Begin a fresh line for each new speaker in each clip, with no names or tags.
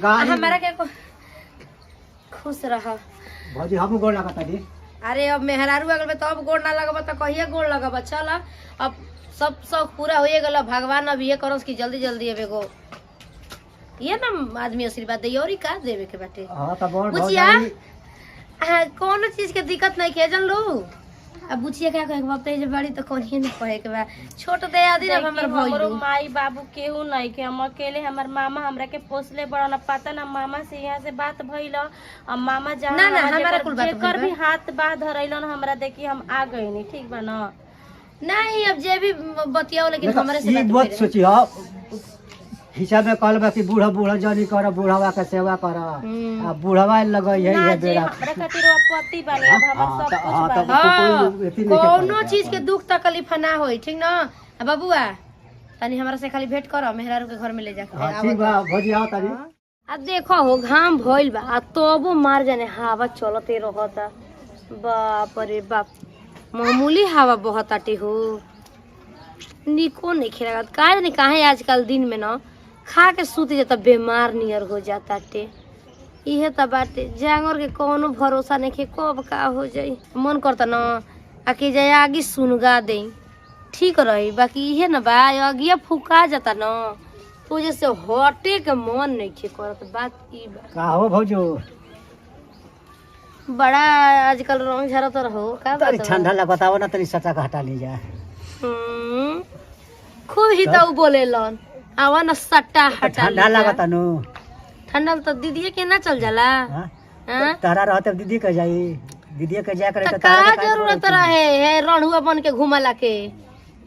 हमारा के खुश रह
भौजी हम गोड़ लगाता दी।
अरे अब मेहरारू अगल में तो अब गोड़ ना लगब तो कहिए गोड़ लगब। चल अब सब शौक पूरा होइए गल। भगवान अब ये करस कि जल्दी जल्दी अब एगो ये ना आदमी आशीर्वाद दे और का देवे के बाटे।
हां त बड़
बुचिया कौन चीज के दिक्कत नहीं के जन लो। अब बुचिया क्या कहे बाप ते बड़ी तो कोनी नहीं कहे के बा छोट दे आदि अब हमर
हमरो माई बाबू केहू नहीं के हम अकेले हमर मामा हमरा के पोसले बड़ा ना पता ना मामा से यहाँ से बात भइल अब मामा जा
ना ना हमारा कुल बात
जेकर भी हाथ बा धरैलन हमरा देखी हम आ गए नहीं ठीक बा ना
नहीं अब जे भी बतियाओ लेकिन हमरे से
बात सोची हां हिसाब में कहलबा कि बूढ़ा बूढ़ा जानी कर बूढ़ावा के सेवा कर आ बूढ़ावा लगई है ये बेरा
हमरा खातिर पति बानी अब हमर सब कुछ बा
कोनो चीज के दुख तकलीफ ना होई ठीक ना। बबुआ तनी हमरा से खाली भेंट करो मेहरारू के घर में ले जाके
ठीक बा भौजी आओ तारी।
अब देखो हो घाम भइल बा आ तबो मार जाने हवा चलते रहता। बाप रे बाप मामूली हवा बहताटे हो निको नहीं खेलागत का नहीं काहे आजकल दिन में ना खा के सूत जाता बीमार नियर हो जाता टे इहे त बाटे जानवर के कोनो भरोसा नहीं के कब का हो जाई। मन करता ना आके जाए आगे सुनगा दे ठीक रही बाकी इहे ना बा अगिया फुका जाता ना तो वजह से हटे के मन नहीं के करत बात ई बा
का हो भौजो
बड़ा आजकल रंग झरत रहो का बात
ठंडा लगताओ ना तनी सचा का हटा ली जा।
खूब ही तो बोलेलन आवा ना सट्टा हटा
ठंडा लगता नु
ठंडा तो दीदी के ना चल जाला
हां तारा रहते दीदी के जाई दीदी के जा करे
तो का जरूरत रहे है रणुआ बन के घुमला के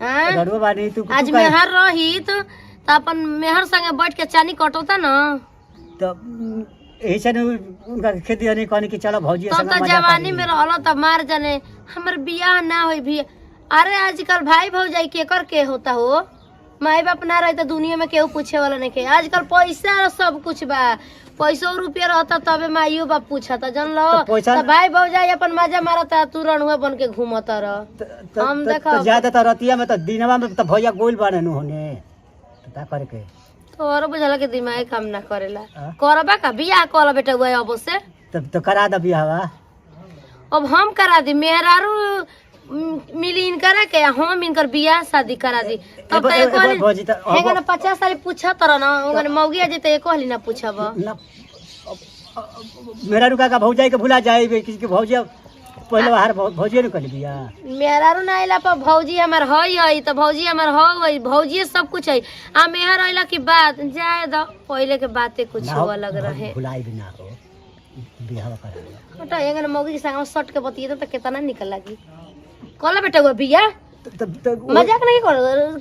हां
रणुआ बानी तू
आज मेहर रही तो अपन मेहर संगे बैठ के चानी कटोता ना
तो ऐसे ने उनका खेती नहीं कहनी कि चलो भौजी संग
तो जवानी में रहल त मार जाने हमर बियाह ना होई भी। अरे आजकल भाई भौजाई के कर के होता हो माई बाप ना रहे तो दुनिया में केहू पूछे वाला नहीं के। आजकल पैसा सब कुछ बा पैसो रुपया रहता तबे माइयो बाप पूछता जन लो तो भाई भौजाई अपन मजा मारता तू रणुआ बन के घूमता रह। हम देखो
ज्यादा तो रतिया में तो दिनवा में तो भैया गोल बने नु होने तो का करे के
तोरो बुझला के दिमाग काम ना करेला करबा का बियाह कल बेटा हुआ अब से
तब तो करा द बियाहवा
अब हम करा दी मेहरारू मिली इनकरा के हम इनकर बियाह शादी करा दी तब तो एक
भौजी तो
हेगा ना 50 साल पूछा तर ना ओगन मौगिया जे त एक कहली ना पूछब
मेरा रुका का भौजाई के भुला जाए किसी के भौजी पहले बाहर भौजी ने कर दिया
मेहरारू ना आइला पर भौजी हमर हई त भौजी हमर होई भौजी सब कुछ है आ मेहर आइला की बात जाए द पहले के बातें कुछ अलग रहे
भुलाई भी ना हो बियाह करा
बेटा हेगा ना मौगी के संग सट के बतिए त कितना निकल लागी कल बेटा वो बिया मजाक नहीं कर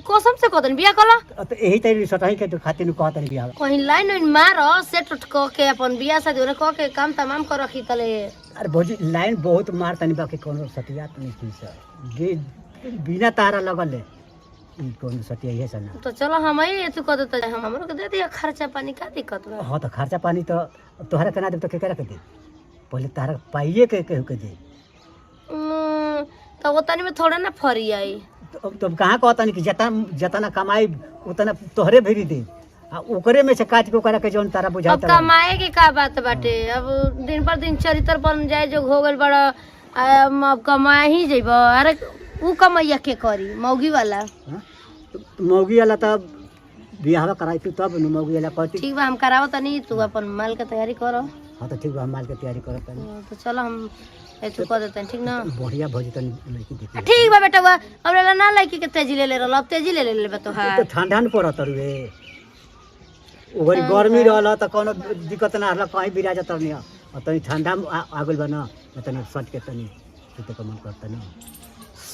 कसम से कहतन बिया कल
तो यही तरी सटाई के तो खातिर नु कहतन बिया
कहीं लाइन लाइन मार सेट उठ के अपन बिया शादी ओने क के काम तमाम कर रखी तले।
अरे भौजी लाइन बहुत मारतनी बाकी कोनो सटियात नहीं की सर बिना तारा लगल है ई कोनो सटिया है सना
तो चलो हम ही तू कह देता हम हमरो के दे दिया खर्चा पानी का दिक्कत बा।
हां तो खर्चा पानी तो तोहरा केना दे तो केकरा के दे पहले तारा पाइए के केहू के दे
तो ओतनी में थोड़ा ना फरी आई
तो कहाँ कहतनी कि जतना कमाई उतना तोहरे भेरी दे आ ओकरे में से काट के ओकरा के जौन तारा बुझाता
अब कमाए के का बात बाटे अब दिन पर दिन चरित्र बन जाए जो हो गल बड़ा अब कमाए ही जइब। अरे ऊ कमैया के करी मौगी वाला
मौगी वाला तब बियाह कराई तू तब न मौगी वाला कहती
ठीक बा हम करावो तनी तू अपन माल के तैयारी करो।
हां तो ठीक बा हम माल के तैयारी करत तनी
तो चलो हम एतु कर देतन ठीक ना
बढ़िया भौजी तनी लड़की देखी
ठीक बा बेटा अब ना लड़की के तेजी ले रहल अब तेजी ले ले तो हां
तो ठंडा न पड़त रे ओगरी गर्मी रहल त कोनो दिक्कत ना रहल कहीं बिरा जत नहीं और तनी ठंडा आ गइल बा ना तनी सट के तनी सुते के मन करत ना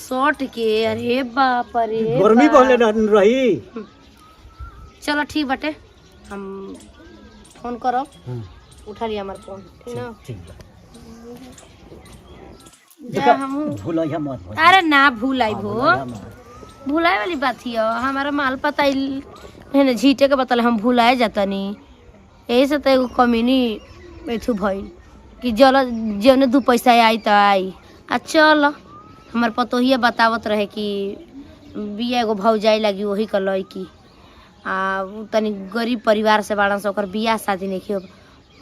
सट के। अरे बाप रे
गर्मी पहले रही
चलो ठीक बाटे हम फोन करो उठा लिया हमार फोन ठीक ना
ठीक बा
जा हम
भूलैया मत
अरे ना भूलाई भो भूलाए वाली बात ही हमारा माल पता है ना झीटे के बतल हम भूलाए जाता नहीं यही से तो एगो कमीनी एथू भइल कि जल जौने 2 पैसा आई तो आई आ चल हमार पतोहिया बतावत रहे कि बिया एगो भौजाई लगी वही का लड़की उ तनी गरीब परिवार से बाड़न से ओकर बियाह शादी नहीं हो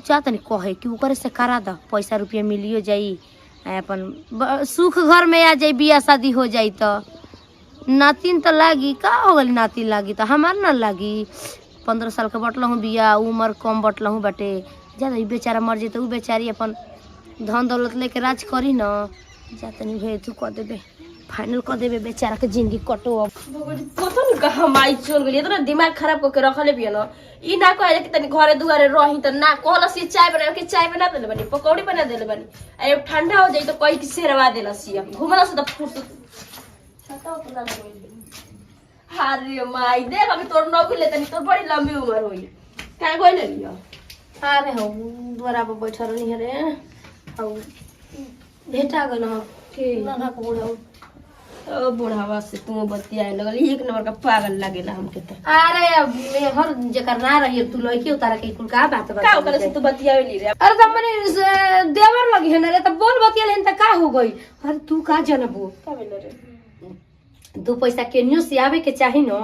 जा तनी कहे कि ओकरे से करा द पैसा रुपया मिलियो जाई अपन सुख घर में आ जाई बियाह शादी हो जाई तो नातिन तो लागी का हो गई नातिन लागी तो हमार ना लागी 15 साल के बटल हूँ बिया उम्र कम बटल हूँ बाटे ज्यादा बेचारा मर जाए तो उ बेचारी अपन धन दौलत लेके राज करी न जा तनी भे तू कह देबे फाइनल कर देबे बेचारा के जिंदगी कटो अब
पता नहीं कहाँ माई चल गई इतना दिमाग खराब करके रखले भी न ई ना कहे कि तनी घरे दुआरे रही त ना कहला से चाय बना देले बनी पकौड़ी बना देले बनी ए ठंडा हो जाई तो कहीं की सेरवा देला सिया घुमला से त फुर्सत छता उतना अरे माई देख अभी तोर नौकरी ले तनी तोर बड़ी लंबी उम्र होई का कोई ले लियो
अरे हो द्वारा पर बैठा रहनी है रे औ भेटा गल हम के ना को
ओ बुढ़ावा से तू बतियाए लगल एक नंबर का पागल लागेला हमके त
अरे मैं हर जकर ना रही तू लइके उतारा के कुल का बात
का ओकरा से तू बतियावे ली रे
अरे त मने देवर लगी है ना रे त बोल बतिया लेन त का हो गई अरे तू का जनबू
का भेल रे
2 पैसा केनियो से आवे के चाही न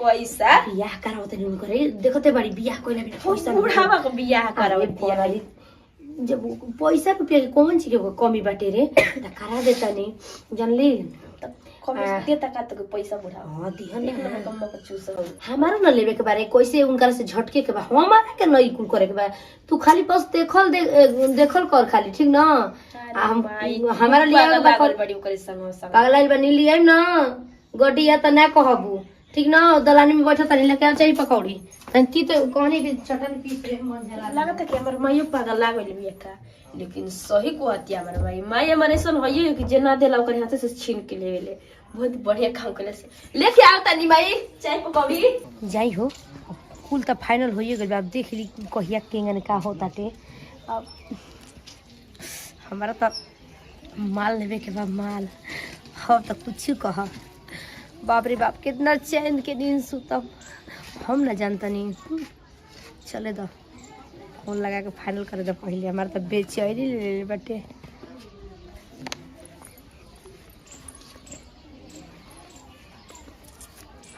पैसा
बियाह कराओ तनी उनकरे देखते बड़ी बियाह कोइला बिना पैसा
बुढ़ावा को बियाह करावे दिया
जब पैसा रुपया के कौन चीज के कमी बाटे रे त करा देता नी जानली
कमी देता का तो पैसा बुढ़ावा
हां दिहन
एक नंबर कम को चूस हो
हमारा न लेवे के बारे कैसे उनकर से झटके के बा हमारा के नहीं कुल करे के बा तू खाली बस देखल कर खाली ठीक ना हम हमारा लिया
बड़ी ओकरे संग
पागल बनी लिया ना गड्डिया त ना कहबू ठीक ना दलानी में बैठा तनी लेके चाहिए पकौड़ी तनी तो कहनी कि चटनी पीस रे मन जला
लागत है कि हमर माइयो पागल लागल बिया का लेकिन सही को हत्या हमर माई हमर ऐसन होइए कि जे ना देला ओकर हाथ से छीन के लेवेले बहुत बढ़िया काम कले से लेके आओ तनी माई चाय पकौड़ी
जाई हो कुल त फाइनल होइए गइल अब देख ली कहिया केंगन का होताटे अब हमारा त माल लेवे के बा माल अब त कुछ कह बाप रे बाप कितना चैन के दिन सुतब हम ना जानता नहीं चले दो फोन लगा के फाइनल करे दो पहले हमारा तो बेचैनी ले बटे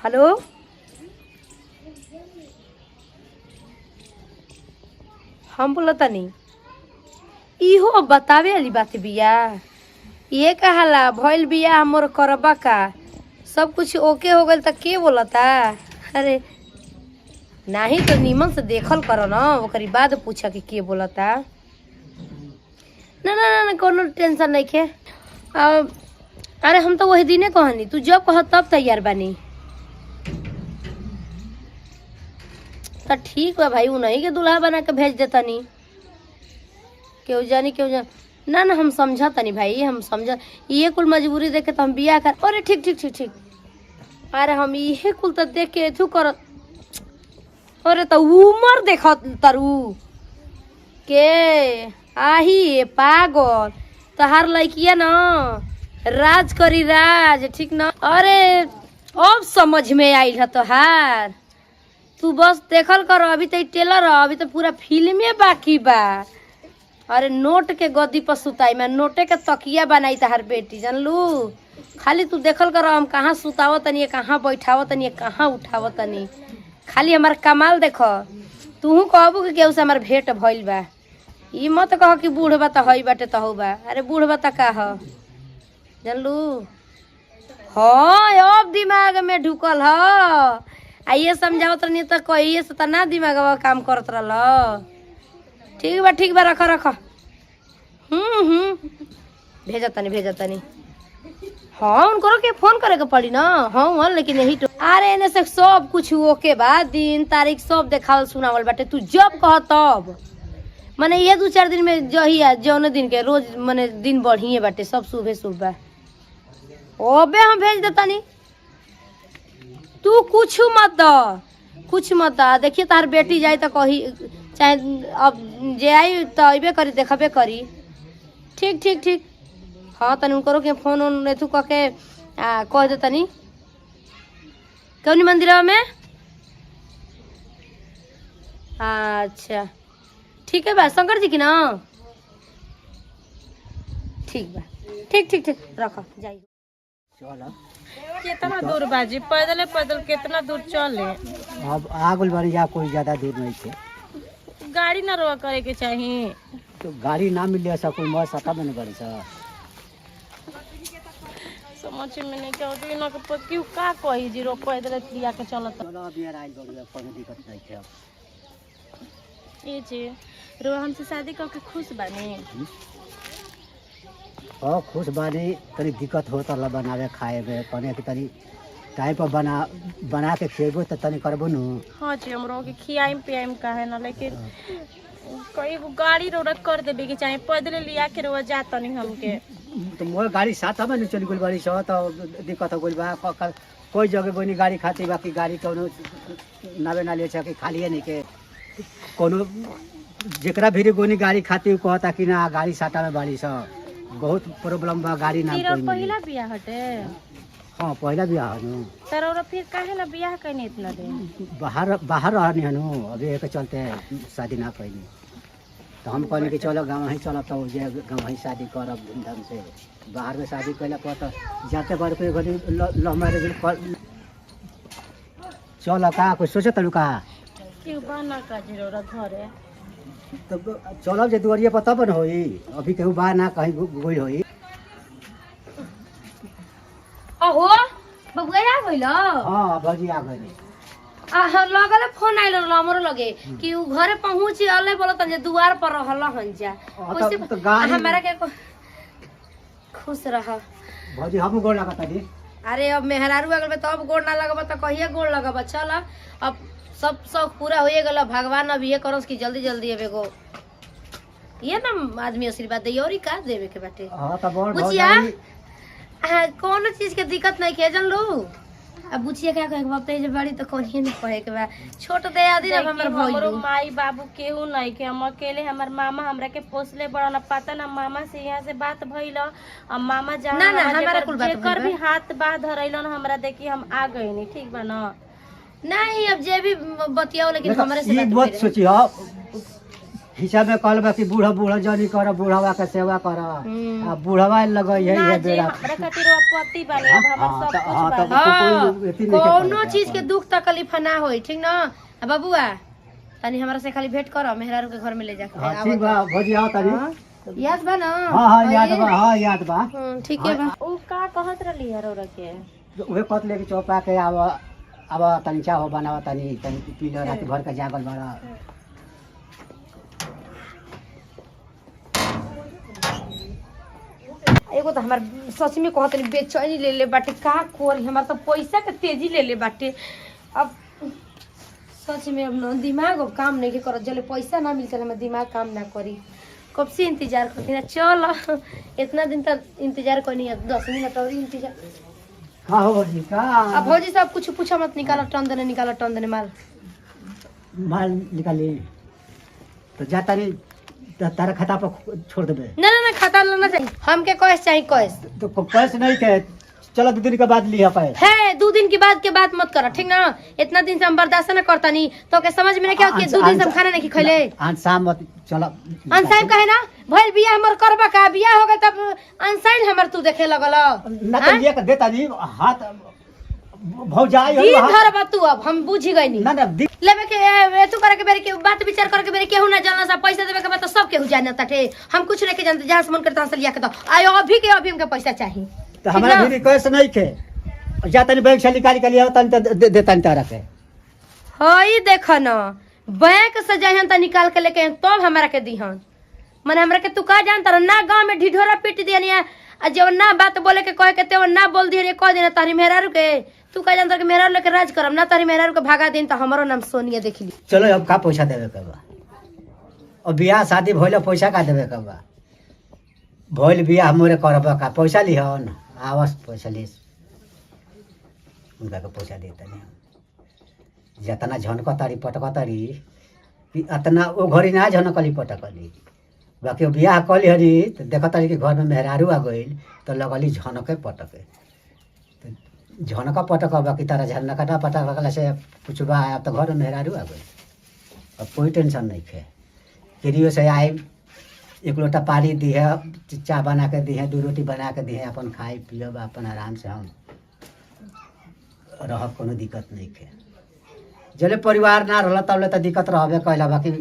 हेलो हम बोलता नहीं इहो बतावे वाली बात बिया ये कहाला भइल बिया हमर करबा का सब कुछ ओके हो गल त के बोलता अरे नहीं तो नीमन से देखल करो ना ओकरी बाद पूछा कि के बोलता ना ना ना कोनो टेंशन नहीं के अरे हम तो वही दिने कहनी तू जब कह तब तैयार बानी तो ठीक बा भाई उन्हीं के दूल्हा बना के भेज देता नी क्यों जानी ना ना हम समझा तनी भाई हम समझा ये कुल मजबूरी देखे तो हम बियाह कर अरे ठीक ठीक ठीक ठीक अरे हम ये कुल तो देख के एथू कर अरे तो उमर देख तरु के आही पागल तहार लड़किया ना राज करी राज ठीक ना अरे अब समझ में आइल है तोहार तू बस देखल कर अभी तो टेलर अभी तो पूरा फिल्मे बाकी बा अरे नोट के गद्दी पर सुताई मैं नोटे के तकिया बनाई तहार बेटी जानलू खाली तू देखल कर हम कहाँ सुतावत तनी कहाँ बैठावत तनी कहाँ उठावत तनी खाली हमार कमाल देख तू कहबू कि केहू से हमार भेंट भइल बा ई मत कह कि बूढ़ बा त हई बाटे त हो बा अरे बूढ़ बा त का ह जानलू हाँ अब दिमाग में ढुकल ह आइए समझावत रहनी त कहिए से त ना दिमागवा काम करत रहल ठीक बा रख भेजा तनी हाँ उनको के फोन करे के पड़ी ना हाँ लेकिन यही तो अरे एने से सब कुछ ओके बा दिन तारीख सब देखावल सुनावल बाटे तू जब कह तब माने ये 2-4 दिन में जहिया जौन दिन के रोज माने दिन बढ़िए बाटे सब सुबह सुबह ओबे हम भेज देता नी तू कुछ मत दा देखिए तार बेटी जाए तो कही चाहे अब जे आई तो अबे करी देखबे करी ठीक हाँ तनी उनको के फोन उन एथू कह के कह दे तनी कौन मंदिर में अच्छा ठीक है बा शंकर जी की ना ठीक बा ठीक रखो जाइए
चलो
कितना दूर बाजी पैदल कितना दूर चले
अब आगुल बारी जा कोई ज्यादा दूर नहीं थे
गाड़ी ना रोक करे के चाहिए।
तो गाड़ी ना मिले ऐसा कोई मर सता में नहीं बड़ी सा
समझ में नहीं क्या होती ना क्यों का कही जी रोक पैदल लिया के चलत।
चलो अब यार आइल बड़ी कोनो दिक्कत नहीं है
ये जी रो हमसे शादी करके खुश बने।
और खुश बानी तनी दिक्कत होता ला बनावे खाए में कने के तनी टाइम पर बना के खेबो तो तनी करबो नु।
हाँ जी हम रोके खियाइम पियाइम का है ना लेकिन कई गाड़ी रोक कर देबे के चाहिए पैदल लिया के रोज जाता नहीं हमके।
तो मोर गाड़ी साथ में चली गई बारी से तो दिक्कत हो गई बा कोई जगह बनी गाड़ी खाती बाकी गाड़ी कोनो नावे ना ले सके खाली नहीं के कोनो जेकरा भी गोनी गाड़ी खाती कहता कि ना गाड़ी साटा में बाड़ी से बहुत प्रॉब्लम बा गाड़ी ना कोई
पहला बियाह हटे।
हाँ पहला बियाह हनु
तर फिर काहे ना बियाह कइने इतना दिन
बाहर रहनी हनु अभी एक चलते शादी ना कइनी तो हम कहने कि चलो गाँव ही चलो तो गाँव ही शादी करब धूमधाम से बाहर में शादी कैला पर तो जाते बार पे घड़ी लव मैरिज चल का कुछ सोचे तलू का
क्यों बना का जरूरत घरे
तो चलब जे दुआरिया पर तब न होई अभी केहू बा ना कहीं गोई होई।
अहो बबुआ आ गइल।
हां भजी आ गइल।
लगल फोन आइल हमरो लगे कि उ घरे पहुंची अले बोलत जे दुआर पर रहल हन जा
तो गाड़ी
हमरा के खुश रह
भजी हम गोड़ लगा ताली।
अरे अब मेहरारू आ गल तो अब गोड़ ना लगब त कहिए गोड़ लगब। चल अब सब शौक पूरा होए गल भगवान अब ये करस कि जल्दी जल्दी अब एगो ये ना आदमी आशीर्वाद दे और का देवे के बाटे।
हां त बोल
बुचिया कोनो चीज के दिक्कत नहीं के जन लो अब बुचिया क्या कहे बाप ते जे बड़ी तो कोनी नहीं कहे के बा छोट दे आदि अब हमर
हमरो माई बाबू केहू नहीं के हम अकेले हमर मामा हमरा के पोसले बड़ा ना पता ना मामा से यहाँ से बात भइल अब मामा जा
ना ना हमारा कुल बात
जेकर भी हाथ बाह धरैलन हमरा देखी हम आ गई नहीं ठीक बा ना
नहीं अब जे भी बतियाओ लेकिन हमरे से
बात मत सोची हो हिसाब में कहल बा कि बूढ़ा बूढ़ा जानी कर बूढ़ावा के सेवा कर आ बूढ़ावा लगई है ये बेरा
हमरा खातिर पति बानी अब हमर सब कुछ
बा। कोनो चीज के दुख तकलीफ ना होई ठीक ना बबुआ तनी हमरा से खाली भेंट कर मेहरारू के घर में ले जाके
ठीक बा भजी आओ तारी
याद बा ना।
हां याद बा हां याद बा
ठीक है बा।
उ का कहत रहली हरो रखे
उहे कत लेके चौपा के अब तनी चाहो बनावा तनी पी लो रात भर का जागल बड़ा
एगो तो हमार सच में कहत नहीं बेचैनी ले ले बाटे का कोरी हमार तो पैसा के तेजी ले ले बाटे। अब सच में अब न दिमाग अब काम नहीं के करत जले पैसा ना मिलते हमार दिमाग काम ना करी कब से इंतजार करती ना। चल इतना दिन तक इंतजार करनी है 10 मिनट और इंतजार।
का हो भजी का
अब भौजी सब कुछ पूछा मत निकाला टन देने माल
निकाली तो जाता नहीं तारा खाता पर छोड़ देबे
ना ना ना खाता लेना चाहिए हमके कैश चाहिए कैश
तो कैश नहीं के चलो 2 दिन के बाद लिया पाए
है 2 दिन की बात मत कर ठीक ना। इतना दिन से हम बर्दाश्त ना करता नहीं तो के समझ में नहीं क्या 2 दिन से हम खाना नहीं खइले
शाम मत चलो
अनसाइन कहे ना भइल बियाह हमर करबा का बियाह हो गए तब अनसाइन हमर तू देखे लगल
ना तो ये के देता नहीं हाथ भौजाई हो
दिन भर बा तू अब हम बुझ गई नहीं
ना ना
लेबे के तू करे के बेरे के बात विचार करे के बेरे केहू ना जानला सा पैसा देबे के बात तो सब केहू जानता थे हम कुछ नहीं के जानते जहां से मन करता हंस लिया के तो आयो अभी के अभी हमके पैसा चाहिए
तो हमारा भी रिक्वेस्ट नहीं के जा तनी बैंक से निकाल के लिया तनी देता नहीं तारा के
हई देख न बैंक से जहन त निकाल के लेके तब हमरा के दीहन मन हमरा के तू का जानता ना गांव में ढिढोरा पीट दियनिया आ जब ना बात बोले के कहे के तेव ना बोल दिए कह देना तारी मेहरारू के तू का जानता के मेहरारू लेके राज करम ना तारी मेहरारू के भागा दिन त हमरो नाम सोनिया देख ली।
चलो अब का पैसा देवे के बा और बियाह शादी भइल पैसा का देवे के बा भइल बियाह मोरे करबा का पैसा लिहन आवास पैसा ले उनका के पैसा देता नहीं जितना झनकतारी पटकतारी इतना वो घड़ी ना झनकली पटकली बाकी बियाह कली हरी तो देखतारी कि घर में मेहरारू आ गई तो लगली झनके पटके तो झनका पटक बाकी तारा झनका ना पटकला से पुछबा अब तो घर में मेहरारू आ गई अब कोई टेंशन नहीं खे केरियो से आए एक लोटा पानी दी है चाय बना के दी है 2 रोटी बना के दी है अपन खाए पियब अपन आराम से हम रह कोनो दिक्कत नहीं खे जले परिवार ना रहल तब ले तो दिक्कत रहबे कैला। बाकी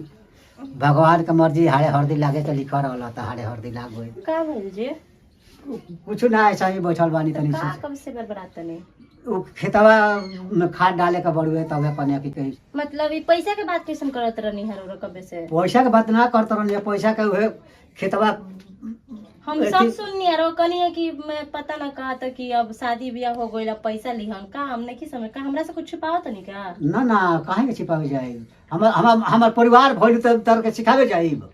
भगवान के मर्जी हाड़े हरदी लागे के लिखल रहल त हाड़े हरदी लाग गई।
का भइल जी?
कुछ ना ऐसा ही बैठल बानी तनी
का
से।
कब से बरबरात नहीं?
उ खेतवा में खाद डाले के बड़ुए तबे कन्या की कही।
मतलब ई पैसा के बात कैसन करत रहनी हर और कबे से?
पैसा के बात ना करत रहल, पैसा के उहे खेतवा
हम सब सुननी है कनी है कि मैं पता ना कहा था कि अब शादी ब्याह हो गइल पैसा लिहन का हमने की समझ का हमरा से कुछ छुपाओ तो नहीं का?
ना ना काहे के छिपावे जाए। हमर परिवार भइल त तर के सिखावे जाइब।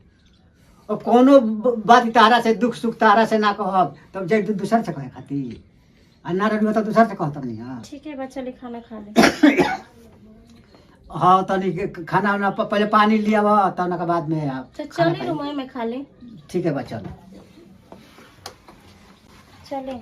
और कोनो बात तारा से दुख सुख तारा से ना कहब तब जाई दूसर से कहे खातिर। आ ना रही तो दूसर से कहत नहीं। हां
ठीक है बच्चा ले खाना खा ले।
हाँ तनी खाना वाना पहले पानी लिया तब ना के बाद में आप
तो चलिए रूम में खा ले।
ठीक है बच्चा
चले।